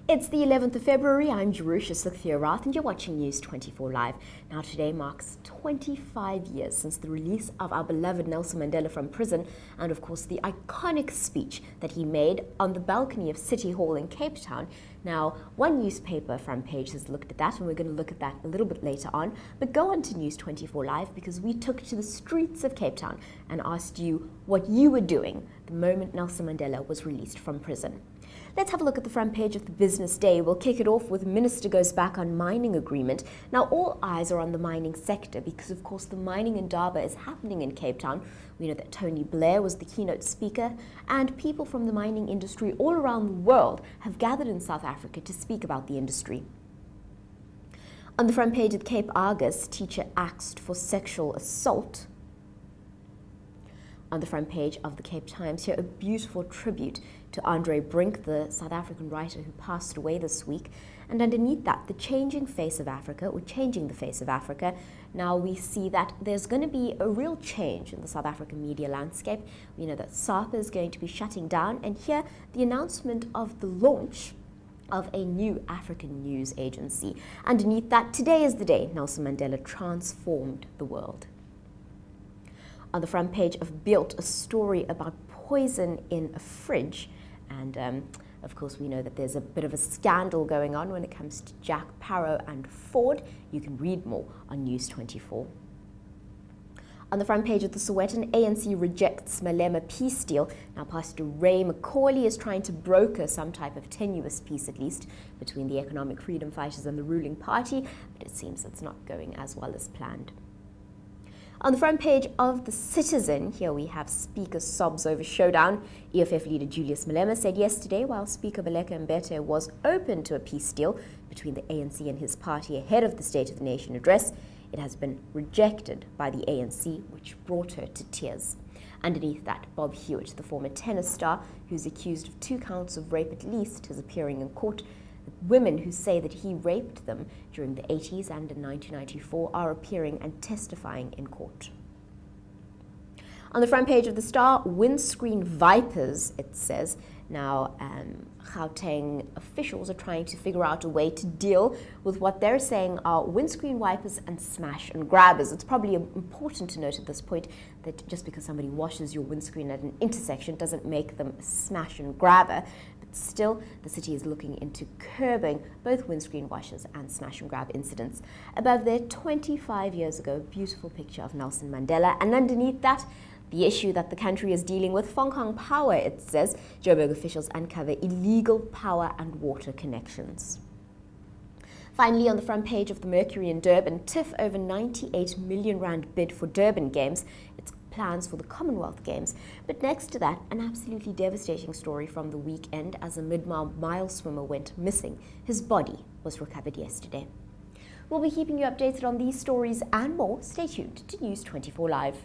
It's the 11th of February. I'm Jerusha Sukhthiarath and you're watching News 24 Live. Now today marks 25 years since the release of our beloved Nelson Mandela from prison and of course the iconic speech that he made on the balcony of City Hall in Cape Town. Now one newspaper front page has looked at that and we're going to look at that a little bit later on. But go on to News 24 Live because we took to the streets of Cape Town and asked you what you were doing the moment Nelson Mandela was released from prison. Let's have a look at the front page of the Business Day. We'll kick it off with Minister goes back on mining agreement. Now, all eyes are on the mining sector because, of course, the mining indaba is happening in Cape Town. We know that Tony Blair was the keynote speaker, and people from the mining industry all around the world have gathered in South Africa to speak about the industry. On the front page of the Cape Argus, teacher axed for sexual assault. On the front page of the Cape Times, here a beautiful tribute to Andre Brink, the South African writer who passed away this week. And underneath that, the changing face of Africa, or changing the face of Africa. Now we see that there's going to be a real change in the South African media landscape. We know that SAPA is going to be shutting down, and here the announcement of the launch of a new African news agency. Underneath that, today is the day Nelson Mandela transformed the world. On the front page of Beeld, a story about poison in a fridge. And of course, we know that there's a bit of a scandal going on when it comes to Jack Parow and Ford. You can read more on News 24. On the front page of the Sowetan, ANC rejects Malema peace deal. Now, Pastor Ray Macaulay is trying to broker some type of tenuous peace, at least, between the economic freedom fighters and the ruling party, but it seems it's not going as well as planned. On the front page of The Citizen, here we have Speaker sobs over showdown. EFF leader Julius Malema said yesterday, while Speaker Baleka Mbete was open to a peace deal between the ANC and his party ahead of the State of the Nation address, it has been rejected by the ANC, which brought her to tears. Underneath that, Bob Hewitt, the former tennis star, who's accused of 2 counts of rape at least, is appearing in court. Women who say that he raped them during the 80s and in 1994 are appearing and testifying in court. On the front page of the Star, windscreen vipers, it says. Now, Gauteng officials are trying to figure out a way to deal with what they're saying are windscreen wipers and smash and grabbers. It's probably important to note at this point that just because somebody washes your windscreen at an intersection doesn't make them a smash and grabber. But still, the city is looking into curbing both windscreen washers and smash and grab incidents. Above there, 25 years ago, beautiful picture of Nelson Mandela. And underneath that, the issue that the country is dealing with, Fong Power, it says. Joburg officials uncover illegal power and water connections. Finally, on the front page of the Mercury in Durban, TIFF over 98 million rand bid for Durban Games. It's plans for the Commonwealth Games. But next to that, an absolutely devastating story from the weekend as a mid-mile swimmer went missing. His body was recovered yesterday. We'll be keeping you updated on these stories and more. Stay tuned to News 24 Live.